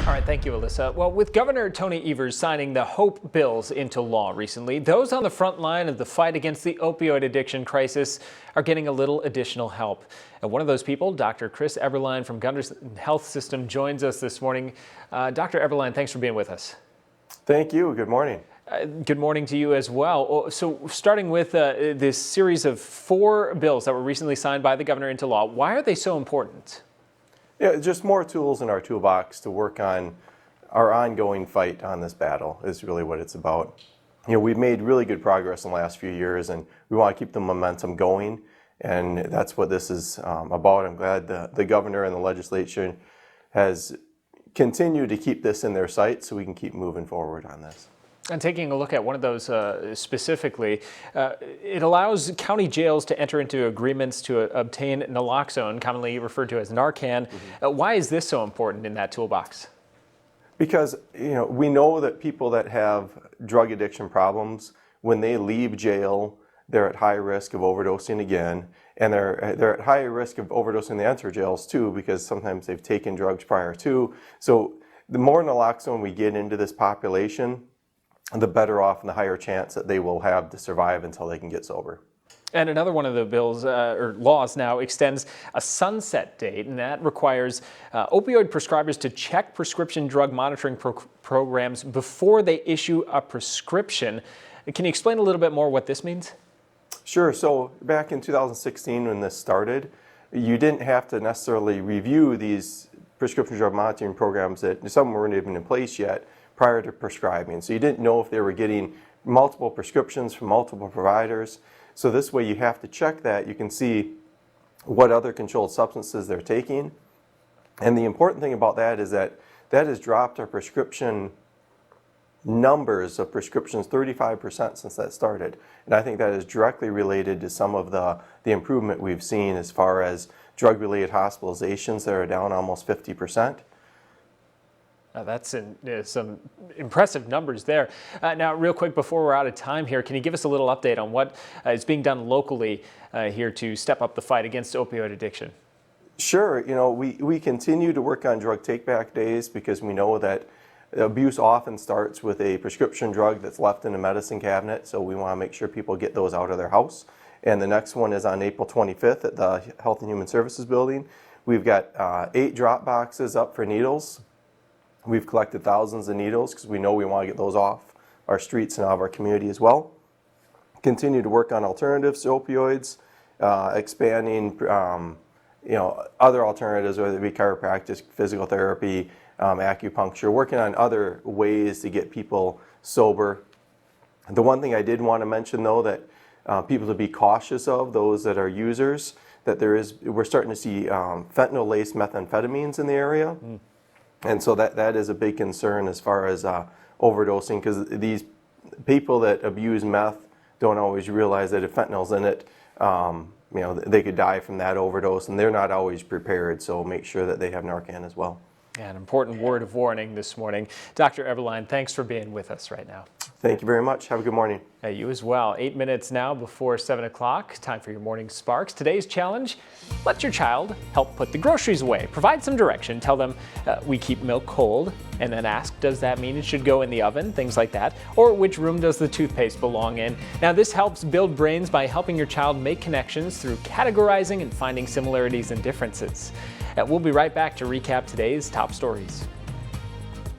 All right, thank you, Alyssa. Well, with Governor Tony Evers signing the H.O.P.E bills into law recently, those on the front line of the fight against the opioid addiction crisis are getting a little additional help. And one of those people, Dr. Chris Eberlein from Gunder's Health System, joins us this morning. Dr. Eberlein, thanks for being with us. Thank you. Good morning. Good morning to you as well. So starting with this series of 4 bills that were recently signed by the governor into law, why are they so important? Yeah, just more tools in our toolbox to work on our ongoing fight on this battle is really what it's about. We've made really good progress in the last few years, and we want to keep the momentum going, and that's what this is about. I'm glad the governor and the legislature has continued to keep this in their sights so we can keep moving forward on this. And taking a look at one of those specifically, it allows county jails to enter into agreements to obtain naloxone, commonly referred to as Narcan. Why is this so important in that toolbox? Because we know that people that have drug addiction problems, when they leave jail, they're at high risk of overdosing again, and they're at higher risk of overdosing the enter jails too, because sometimes they've taken drugs prior to. So the more naloxone we get into this population, the better off and the higher chance that they will have to survive until they can get sober. And another one of the bills or laws now extends a sunset date, and that requires opioid prescribers to check prescription drug monitoring programs before they issue a prescription. Can you explain a little bit more what this means? Sure. So back in 2016 when this started, you didn't have to necessarily review these prescription drug monitoring programs that some weren't even in place yet prior to prescribing. So you didn't know if they were getting multiple prescriptions from multiple providers. So this way you have to check that. You can see what other controlled substances they're taking. And the important thing about that is that that has dropped our prescription numbers of prescriptions 35% since that started. And I think that is directly related to some of the improvement we've seen as far as drug-related hospitalizations that are down almost 50%. That's some impressive numbers there. Now, real quick before we're out of time here, can you give us a little update on what is being done locally here to step up the fight against opioid addiction? Sure. We continue to work on drug take-back days because we know that abuse often starts with a prescription drug that's left in a medicine cabinet, so we want to make sure people get those out of their house. And the next one is on April 25th at the Health and Human Services building. We've got 8 drop boxes up for needles. We've collected thousands of needles because we know we want to get those off our streets and out of our community as well. Continue to work on alternatives to opioids, expanding other alternatives, whether it be chiropractic, physical therapy, acupuncture, working on other ways to get people sober. The one thing I did want to mention though that people to be cautious of, those that are users, that we're starting to see fentanyl-laced methamphetamines in the area. And so that is a big concern as far as overdosing, because these people that abuse meth don't always realize that if fentanyl's in it, they could die from that overdose, and they're not always prepared. So make sure that they have Narcan as well. Yeah, an important word of warning this morning. Dr. Eberlein, thanks for being with us right now. Thank you very much. Have a good morning. Hey, you as well. 8 minutes now before 7 o'clock. Time for your morning sparks. Today's challenge, let your child help put the groceries away. Provide some direction. Tell them we keep milk cold, and then ask, does that mean it should go in the oven? Things like that. Or which room does the toothpaste belong in? Now, this helps build brains by helping your child make connections through categorizing and finding similarities and differences. We'll be right back to recap today's top stories.